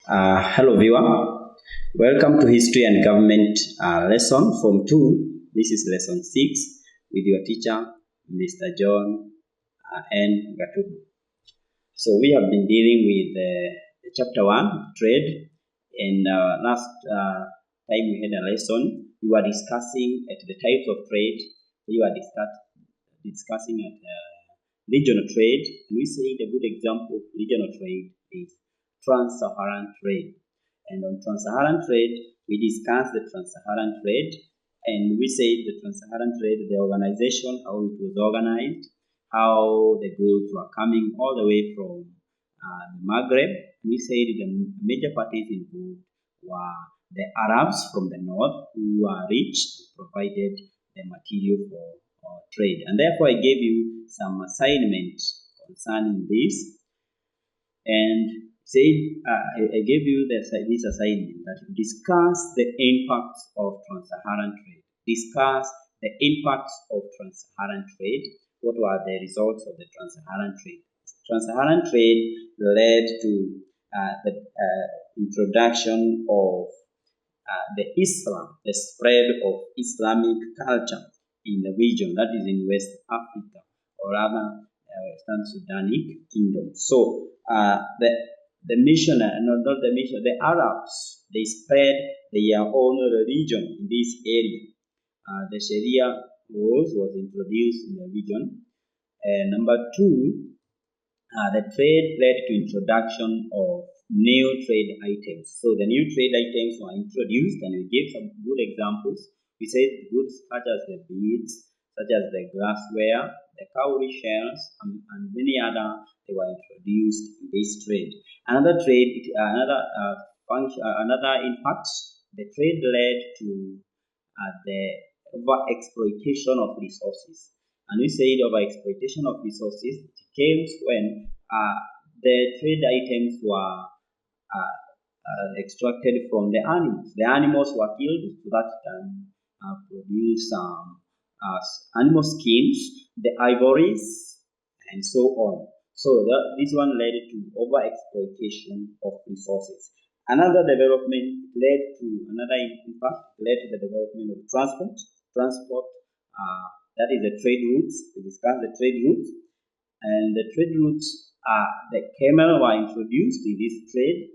Hello viewer, welcome to History and Government lesson Form 2. This is lesson 6 with your teacher Mr. John N. Gatubu. So we have been dealing with chapter 1, trade, and last time we had a lesson, we were discussing at the types of trade. We were discussing at regional trade, and we said a good example of regional trade is Trans-Saharan trade. And on Trans-Saharan trade, we discussed the Trans-Saharan trade, and we said the Trans-Saharan trade, the organization, how it was organized, how the goods were coming all the way from the Maghreb. We said the major parties involved were the Arabs from the north, who were rich and provided the material for trade. And therefore, I gave you some assignments concerning this, and said I gave you this assignment that discuss the impacts of Trans-Saharan trade. Discuss the impacts of Trans-Saharan trade. What were the results of the Trans-Saharan trade? Trans-Saharan trade led to the introduction of the Islam, the spread of Islamic culture in the region, that is in West Africa, or rather Western Sudanic kingdom. So the Arabs, they spread their own religion in this area. The Sharia laws was introduced in the region. Number two, the trade led to introduction of new trade items. So the new trade items were introduced, and we gave some good examples. We said goods such as the beads, such as the glassware, the cowrie shells, and many other, they were introduced in this trade. Another impact, the trade led to the over-exploitation of resources. And we said over-exploitation of resources, it came when the trade items were extracted from the animals. The animals were killed so that can produce animal skins, the ivories, and so on. So this one led to over-exploitation of resources. Another development led to the development of transport. That is the trade routes. We discussed the trade routes, and the trade routes, the camel were introduced in this trade,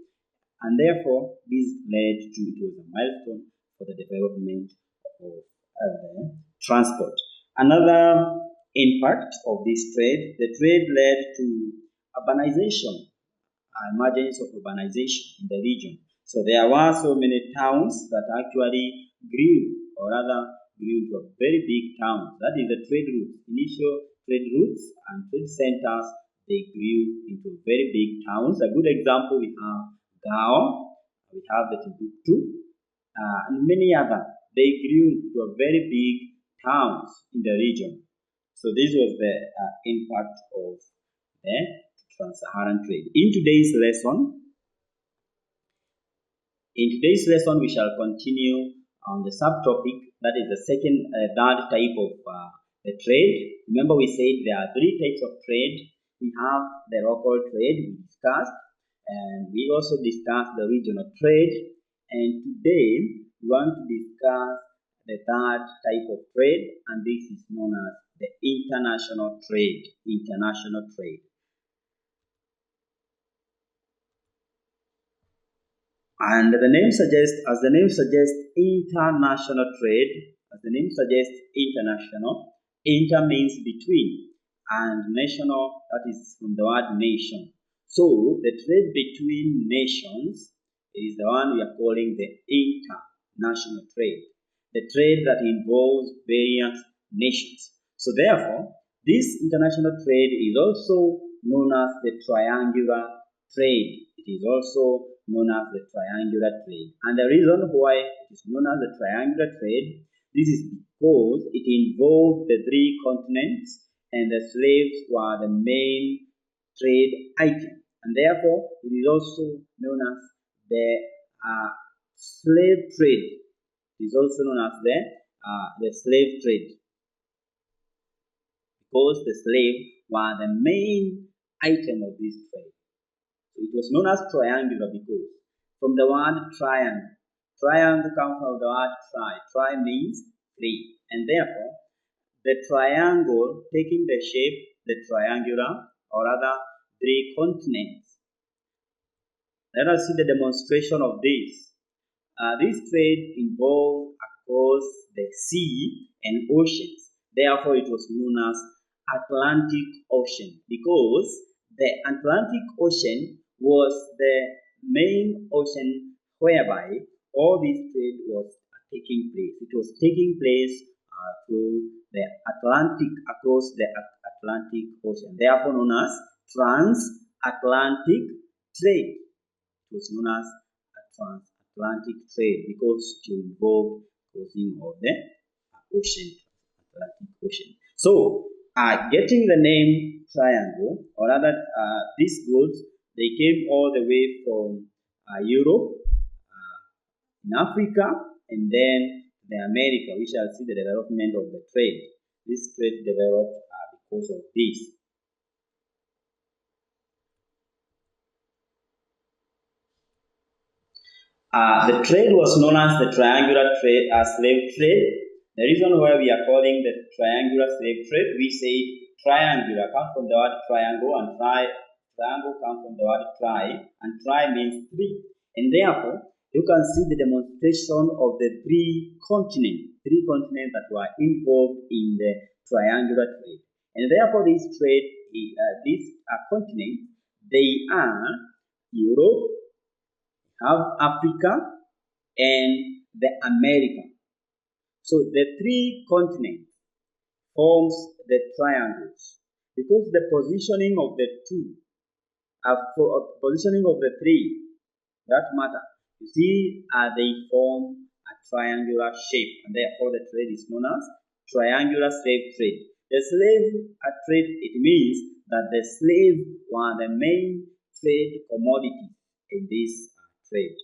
and therefore this led to, it was a milestone for the development of transport. Another impact of this trade, the trade led to urbanization, emergence of urbanization in the region. So there were so many towns that actually grew, or rather grew into a very big town. That is the trade route. Initial trade routes and trade centers, they grew into very big towns. A good example, we have Gao, we have the Timbuktu, and many other. They grew into a very big towns in the region. So this was the impact of the Trans-Saharan trade. In today's lesson, we shall continue on the subtopic, that is the third type of the trade. Remember, we said there are three types of trade. We have the local trade we discussed, and we also discussed the regional trade. And today we want to discuss the third type of trade, and this is known as the international trade. International trade. And as the name suggests, international trade, inter means between, and national, that is from the word nation. So the trade between nations is the one we are calling the international trade, the trade that involves various nations. So therefore, this international trade is also known as the triangular trade. It is also known as the triangular trade. And the reason why it is known as the triangular trade, this is because it involved the three continents, and the slaves were the main trade item. And therefore, it is also known as the slave trade. It is also known as the slave trade, because the slave were the main item of this trade. So it was known as triangular because from the word triangle. Triangle comes from the word tri. Tri means three. And therefore, the triangle taking the shape, the triangular, or rather, three continents. Let us see the demonstration of this. This trade involved across the sea and oceans. Therefore, it was known as Atlantic Ocean, because the Atlantic Ocean was the main ocean whereby all this trade was taking place. It was taking place through the Atlantic, across the Atlantic Ocean, therefore known as transatlantic trade. It was known as a transatlantic trade because it involved crossing of the ocean, Atlantic Ocean. So, getting the name triangle, or rather, these goods, they came all the way from Europe, in Africa, and then the America. We shall see the development of the trade. This trade developed because of this. The trade was known as the triangular trade, slave trade. The reason why we are calling the triangular slave trade, we say triangular comes from the word triangle, and triangle comes from the word tri, and tri means three. And therefore, you can see the demonstration of the three continents that were involved in the triangular trade. And therefore, this trade, these continents, they are Europe, have Africa, and the America. So the three continents forms the triangles because the positioning of the two, positioning of the three, that matter. You see, they form a triangular shape, and therefore the trade is known as triangular slave trade. The slave trade, it means that the slave were the main trade commodity in this trade.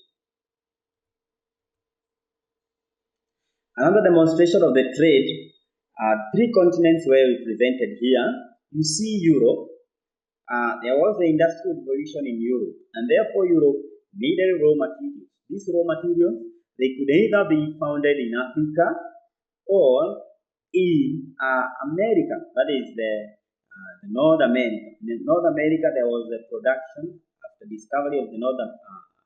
Another demonstration of the trade, three continents were represented here. You see Europe. There was the industrial revolution in Europe, and therefore Europe needed raw materials. These raw materials, they could either be founded in Africa or in America, that is the North America. In North America, there was a production, after discovery of the North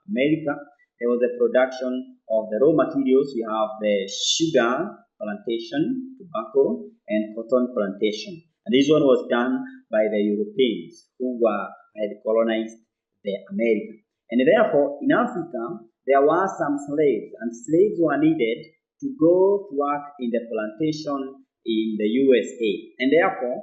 America, there was a production of the raw materials. We have the sugar plantation, tobacco, and cotton plantation. And this one was done by the Europeans who had colonized the America. And therefore, in Africa, there were some slaves, and slaves were needed to go to work in the plantation in the USA. And therefore,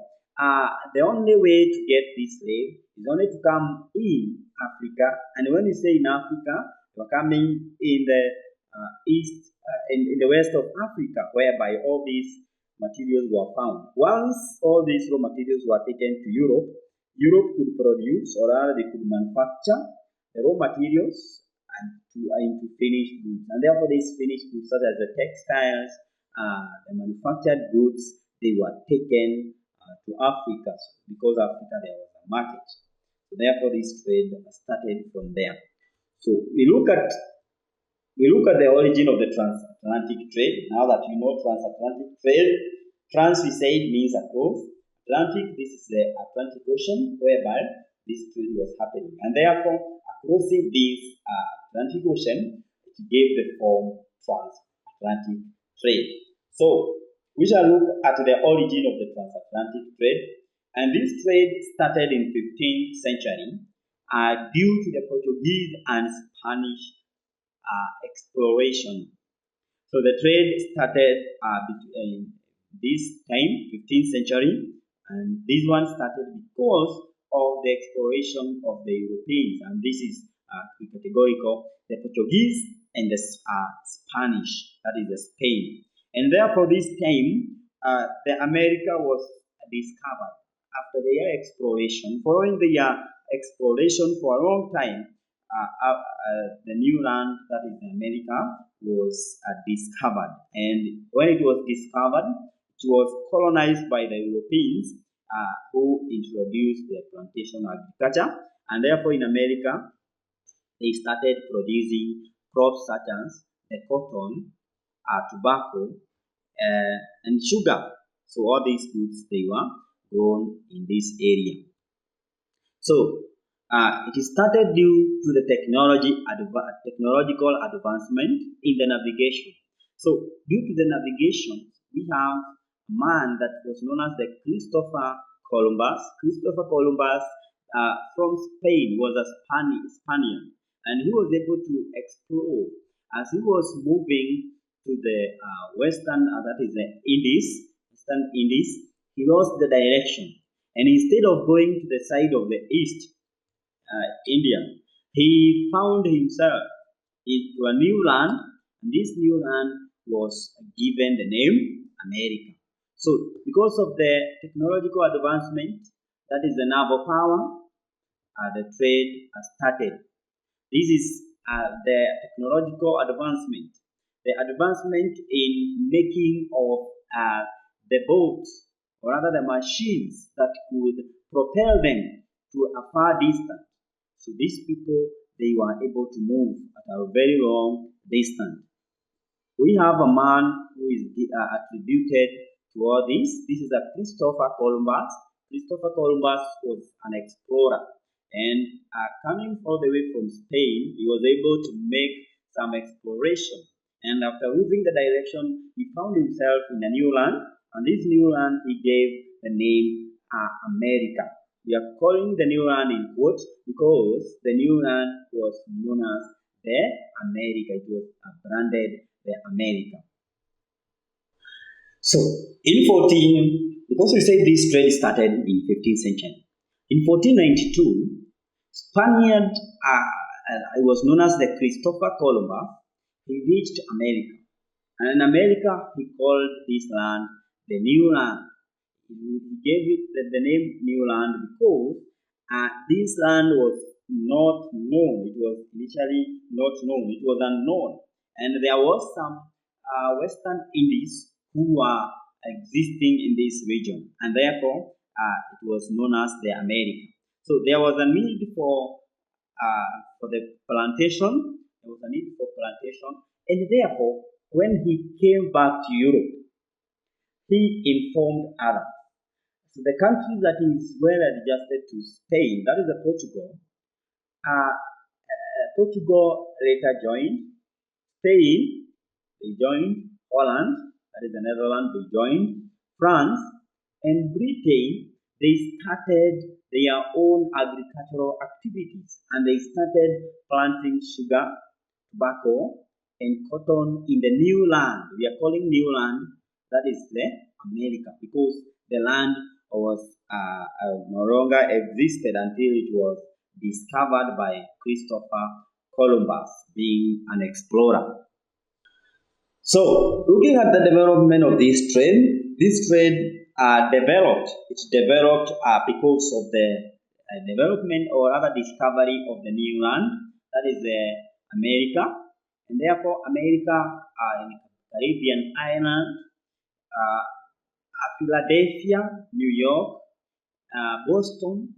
the only way to get this slave is only to come in Africa. And when you say in Africa, you're coming in the east, in the west of Africa, whereby all these materials were found. Once all these raw materials were taken to Europe, Europe could produce, or rather they could manufacture the raw materials and into finished goods. And therefore these finished goods, such as the textiles, the manufactured goods, they were taken to Africa, because Africa there was a market. So therefore this trade started from there. So we look at the origin of the transatlantic trade. Now that you know transatlantic trade, trans we said means across. Atlantic, this is the Atlantic Ocean whereby this trade was happening. And therefore, crossing this Atlantic Ocean, it gave the form transatlantic trade. So we shall look at the origin of the transatlantic trade. And this trade started in 15th century due to the Portuguese and Spanish exploration. So the trade started in this time, 15th century, and this one started because of the exploration of the Europeans, and this is categorical, the Portuguese and the Spanish, that is the Spain. And therefore this time, the America was discovered after their exploration. Following the exploration for a long time, the new land, that is America, was discovered. And when it was discovered, it was colonized by the Europeans who introduced the plantation agriculture. And therefore in America, they started producing crops such as the cotton, tobacco, and sugar. So all these goods, they were grown in this area. So it started due to the technological advancement in the navigation. So due to the navigation, we have a man that was known as the Christopher Columbus. Christopher Columbus from Spain was a Spaniard, and he was able to explore as he was moving to the that is the Western Indies. He lost the direction, and instead of going to the side of the east, India, he found himself into a new land, and this new land was given the name America. So, because of the technological advancement, that is the naval power, the trade started. This is the technological advancement, the advancement in making of the boats, or rather the machines that could propel them to a far distance. So these people, they were able to move at a very long distance. We have a man who is attributed to all this. This is a Christopher Columbus. Christopher Columbus was an explorer, and coming all the way from Spain, he was able to make some exploration. And after losing the direction, he found himself in a new land, and this new land he gave the name America. We are calling the new land in quotes because the new land was known as the America. It was branded the America. So because we say this trade started in 15th century. In 1492, Spaniard, it was known as the Christopher Columbus, he reached America. And in America, he called this land the New Land. He gave it the name New Land because this land was not known. It was initially not known. It was unknown. And there was some Western Indies who were existing in this region. And therefore, it was known as the America. So there was a need for the plantation. There was a need for plantation. And therefore, when he came back to Europe, he informed others. So the country that is well adjusted to Spain, that is Portugal. Portugal later joined. Spain, they joined. Holland, that is the Netherlands, they joined. France and Britain, they started their own agricultural activities, and they started planting sugar, tobacco, and cotton in the new land. We are calling new land, that is the America, because the land was no longer existed until it was discovered by Christopher Columbus, being an explorer. So, looking at the development of this trade developed. It developed because of the development or rather discovery of the new land, that is America, and therefore America in Caribbean island, Philadelphia, New York, Boston,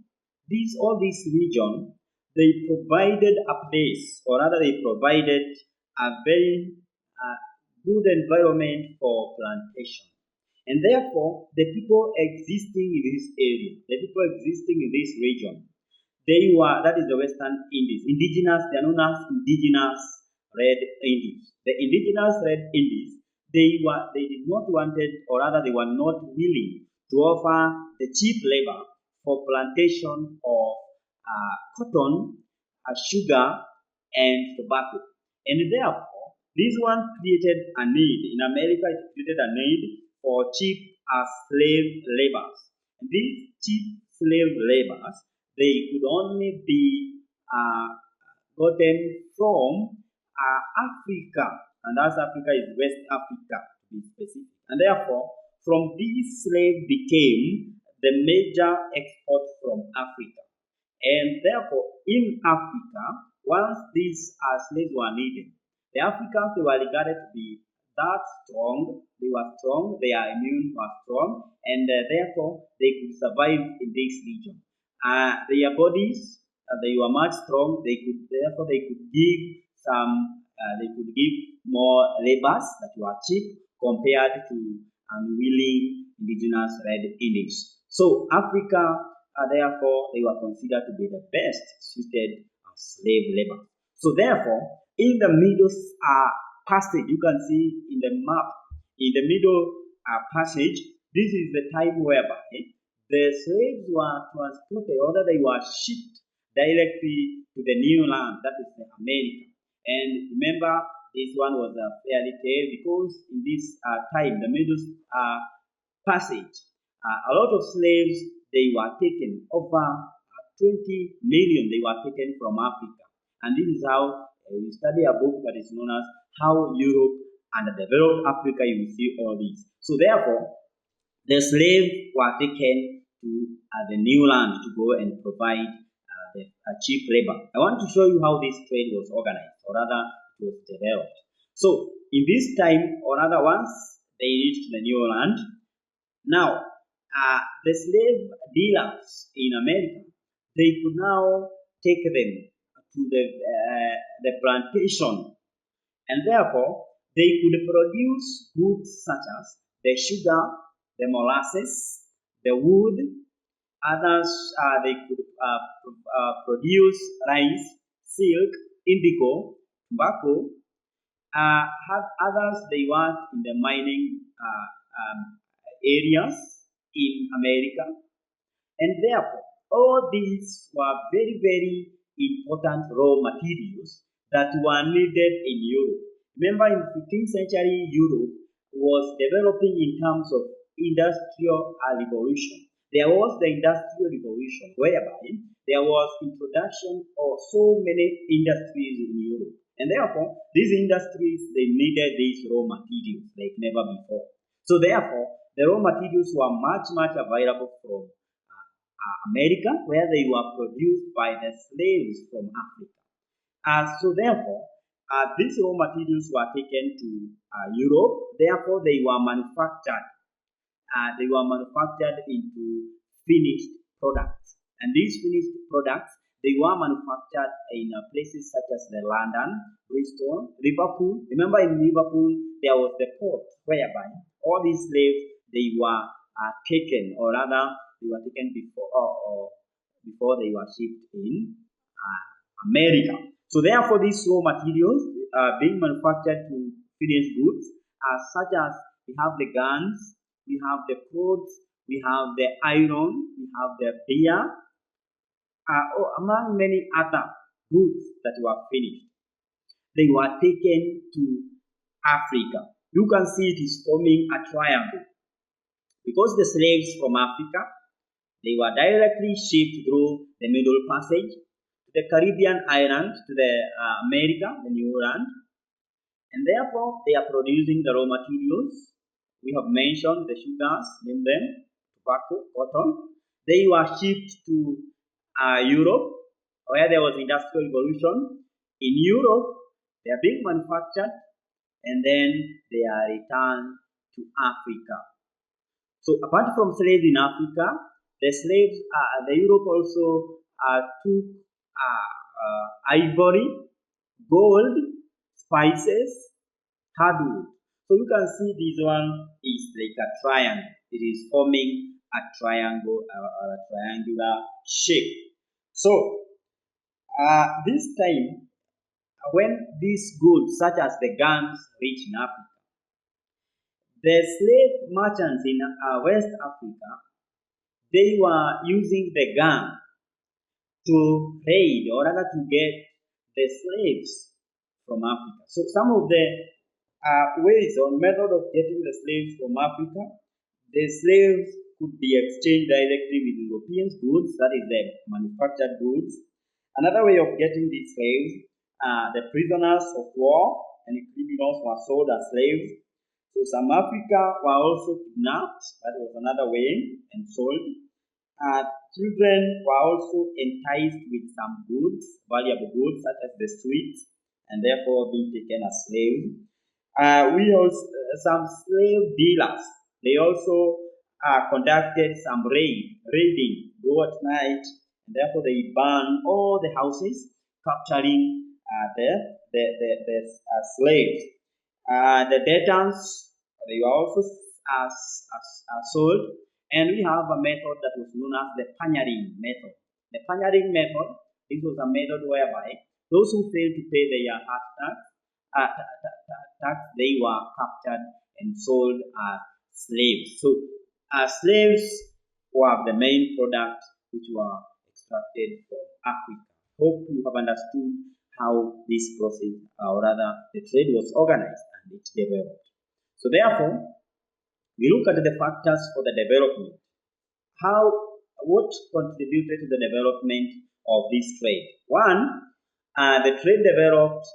all these regions, they provided a place, or rather they provided a very good environment for plantation. And therefore, the people existing in this area, the people existing in this region, that is the Western Indies, indigenous, they are known as indigenous Red Indies. The indigenous Red Indies, they did not wanted, or rather they were not willing to offer the cheap labor for plantation of cotton, sugar, and tobacco. And therefore, this one created a need. In America, it created a need for cheap slave labors. And these cheap slave labors, they could only be gotten from Africa, and as Africa is West Africa to be specific. And therefore, from these slaves became the major export from Africa. And therefore, in Africa, once these slaves were needed, the Africans, they were regarded to be that strong. They were strong, their immune was strong, and therefore they could survive in this region. Their bodies, they were much strong. They could give some they could give more laborers that were cheap compared to unwilling indigenous red Indians. So Africa, therefore, they were considered to be the best suited slave labor. So therefore, in the middle passage, you can see in the map, in the middle passage, this is the time whereby the slaves were transported, or they were shipped directly to the new land, that is America. And remember, this one was a fairy tale because in this time, the middle passage, a lot of slaves, they were taken, over 20 million, they were taken from Africa. And this is how you study a book that is known as How Europe Underdeveloped Africa, you will see all these. So therefore, the slaves were taken to the new land to go and provide the cheap labor. I want to show you how this trade was organized, or rather, it was developed. So, in this time, or rather, once they reached the new land, now the slave dealers in America, they could now take them to the plantation, and therefore they could produce goods such as the sugar, the molasses, the wood. Others, they could produce rice, silk, indigo, tobacco. Others, they worked in the mining areas in America. And therefore, all these were very, very important raw materials that were needed in Europe. Remember, in 15th century, Europe was developing in terms of industrial revolution. There was the industrial revolution, whereby there was introduction of so many industries in Europe. And therefore, these industries, they needed these raw materials like never before. So therefore, the raw materials were much, much available from America, where they were produced by the slaves from Africa. So therefore, these raw materials were taken to Europe. Therefore, they were manufactured. They were manufactured into finished products. And these finished products, they were manufactured in places such as the London, Bristol, Liverpool. Remember, in Liverpool, there was the port whereby all these slaves, they were taken, or rather, they were taken before they were shipped in America. So therefore, these raw materials being manufactured to finish goods, such as we have the guns, we have the clothes, we have the iron, we have the beer, among many other goods that were finished. They were taken to Africa. You can see it is forming a triangle. Because the slaves from Africa, they were directly shipped through the Middle Passage to the Caribbean island, to the America, the New Land, and therefore they are producing the raw materials. We have mentioned the sugars, name them, tobacco, cotton. They were shipped to Europe, where there was industrial revolution. In Europe, they are being manufactured, and then they are returned to Africa. So apart from slaves in Africa, the slaves, the Europe also took ivory, gold, spices, hardwood. So you can see this one is like a triangle. It is forming a triangle or a triangular shape. So this time, when these goods such as the guns reach in Africa, the slave merchants in West Africa, they were using the gun to raid, or rather to get the slaves from Africa. So some of the ways or method of getting the slaves from Africa, the slaves could be exchanged directly with European goods, that is the manufactured goods. Another way of getting these slaves, the prisoners of war and criminals were sold as slaves. So some Africa were also kidnapped, that was another way, and sold. Children were also enticed with some goods, valuable goods such as the sweets, and therefore being taken as slaves. Some slave dealers, they also conducted some raiding, go at night and therefore they burned all the houses, capturing the slaves. The debtors, they were also sold, and we have a method that was known as the panyaring method. The panyaring method, this was a method whereby those who failed to pay their tax, they were captured and sold as slaves. So, slaves were the main product which were extracted from Africa. Hope you have understood how this process, or rather the trade was organized and it developed. So therefore, we look at the factors for the development. What contributed to the development of this trade? One, the trade developed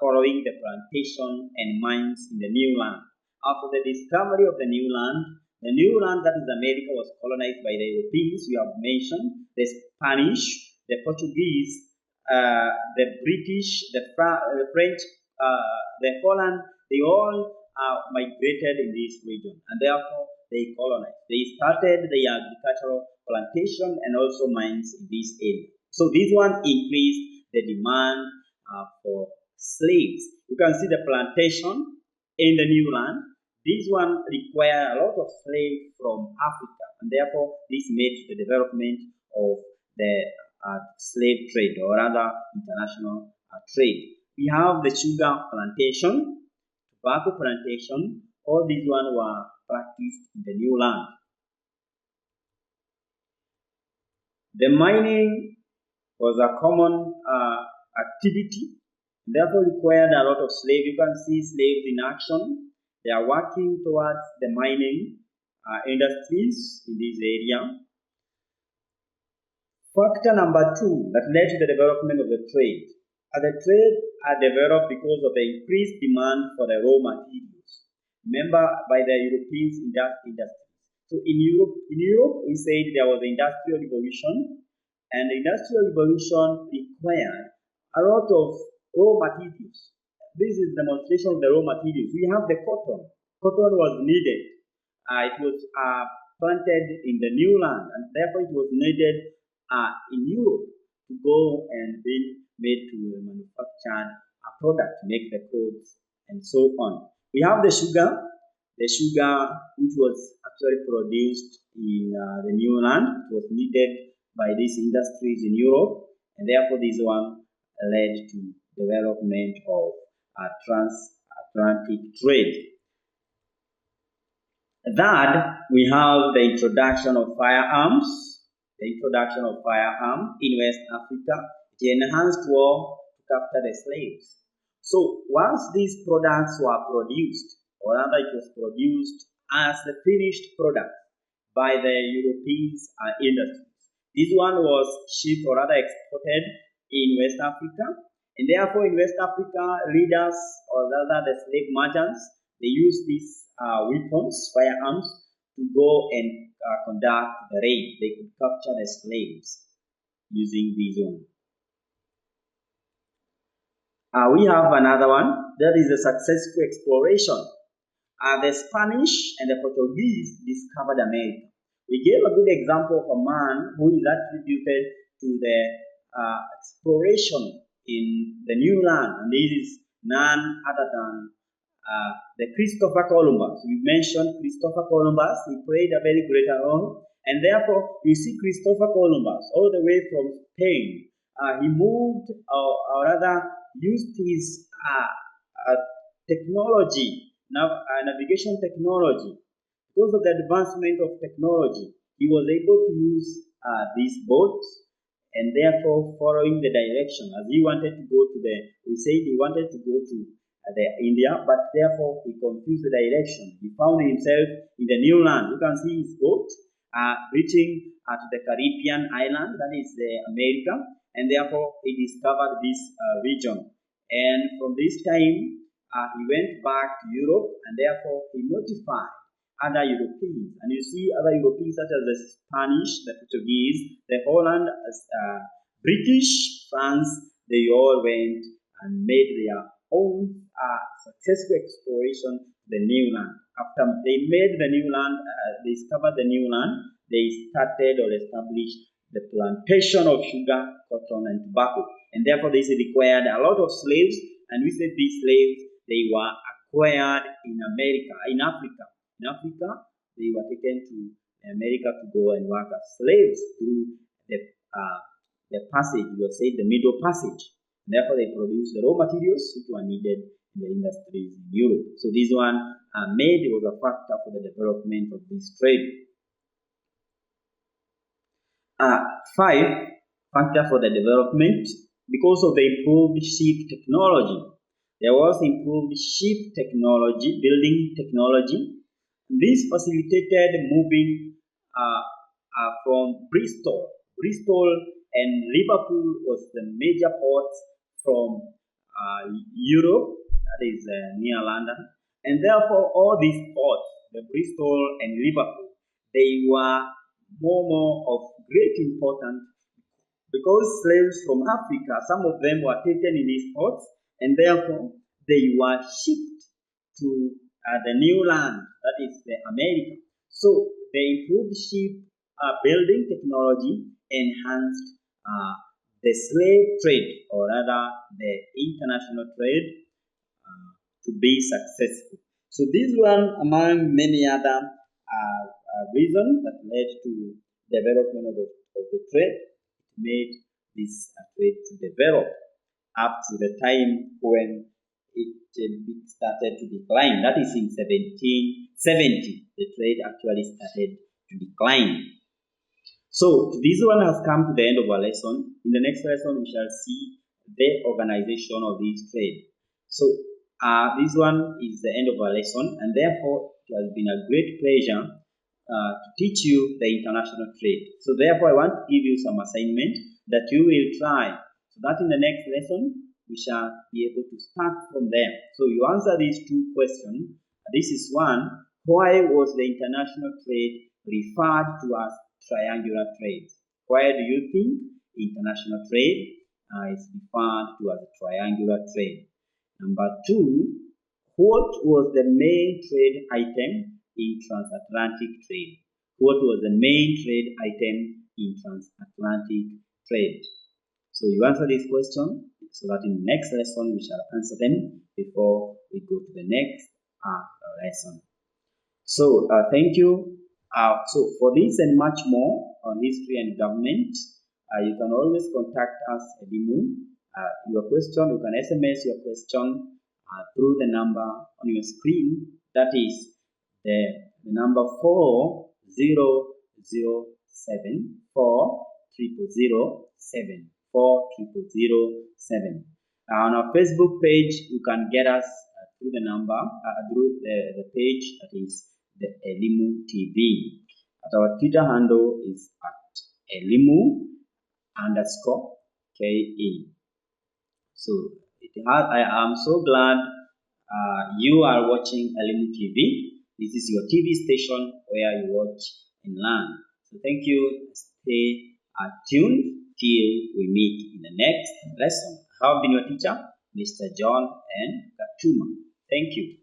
following the plantation and mines in the new land. After the discovery of the new land that is America was colonized by the Europeans. We have mentioned the Spanish, the Portuguese, the British, the French, the Holland. They all migrated in this region, and therefore they colonized. They started the agricultural plantation and also mines in this area. So this one increased the demand for slaves. You can see the plantation in the new land. This one required a lot of slaves from Africa, and therefore this made the development of the slave trade, or rather international trade. We have the sugar plantation, tobacco plantation. All these ones were practiced in the new land. The mining was a common activity, therefore required a lot of slaves. You can see slaves in action. They are working towards the mining industries in this area. Factor number 2 that led to the development of the trade. The trade developed because of the increased demand for the raw materials. Remember, by the Europeans' industries. So in Europe, we said there was the Industrial Revolution, and the Industrial Revolution required a lot of raw materials. This is demonstration of the raw materials. We have the cotton. Cotton was needed. It was planted in the new land, and therefore it was needed in Europe to go and be made to manufacture a product, make the clothes, and so on. We have the sugar which was actually produced in the new land. It was needed by these industries in Europe, and therefore this one led to development of transatlantic trade. Third, we have the introduction of firearms. The introduction of firearms in West Africa, it enhanced war to capture the slaves. So once these products were produced, or rather it was produced as the finished product by the Europeans industries, this one was shipped or rather exported in West Africa, and therefore in West Africa, leaders or rather the slave merchants, they used these weapons, firearms, to go and conduct the raid. They could capture the slaves using these ones. We have another one, that is a successful exploration. The Spanish and the Portuguese discovered America. We gave a good example of a man who is attributed to the exploration in the new land, and this is none other than the Christopher Columbus. We mentioned Christopher Columbus. He played a very great role, and therefore you see Christopher Columbus all the way from Spain. He moved, or rather used his technology, navigation technology. Because of the advancement of technology, he was able to use these boats, and therefore following the direction, as he wanted to go to we said he wanted to go to India, but therefore he confused the direction. He found himself in the new land. You can see his boat reaching to the Caribbean island, that is America, and therefore he discovered this region. And from this time, he went back to Europe, and therefore he notified other Europeans. And you see other Europeans such as the Spanish, the Portuguese, the Holland, British, France, they all went and made their own successful exploration to the new land. After they made the new land, they discovered the new land, they started or established the plantation of sugar, cotton, and tobacco. And therefore, this required a lot of slaves. And we said these slaves, they were acquired in America, in Africa. In Africa, they were taken to America to go and work as slaves through the passage, you have said the Middle Passage. And therefore, they produced the raw materials which were needed in the industries in Europe. So this one was a factor for the development of this trade. 5, factor for the development, because of the improved ship technology. There was improved ship technology, building technology. This facilitated moving from Bristol. Bristol and Liverpool was the major ports from Europe, that is near London. And therefore, all these ports, the Bristol and Liverpool, they were more of great importance because slaves from Africa, some of them were taken in these ports, and therefore they were shipped to the new land, that is the America. So the improved ship building technology enhanced the slave trade, or rather the international trade, to be successful. So this one, among many other reasons that led to development of the trade, made this trade to develop up to the time when it started to decline. That is in 1770. The trade actually started to decline. So this one has come to the end of our lesson. In the next lesson, we shall see the organization of this trade. So this one is the end of our lesson, and therefore it has been a great pleasure to teach you the international trade. So therefore, I want to give you some assignment that you will try, so that in the next lesson we shall be able to start from there. So you answer these 2 questions. This is one: why was the international trade referred to as triangular trade? Why do you think international trade is referred to as a triangular trade? Number 2, what was the main trade item in transatlantic trade? What was the main trade item in transatlantic trade? So you answer this question, so that in the next lesson we shall answer them before we go to the next lesson. So thank you. So for this and much more on history and government, you can always contact us at Elimu. Your question, you can SMS your question through the number on your screen. That is the number 4007 4007 4007. On our Facebook page, you can get us through the number, through the page that is the Elimu TV. Our Twitter handle is at Elimu_KE. So I am so glad you are watching Elimu TV. This is your TV station where you watch and learn. So thank you. Stay tuned till we meet in the next lesson. I have been your teacher, Mr. John N. Gatuma. Thank you.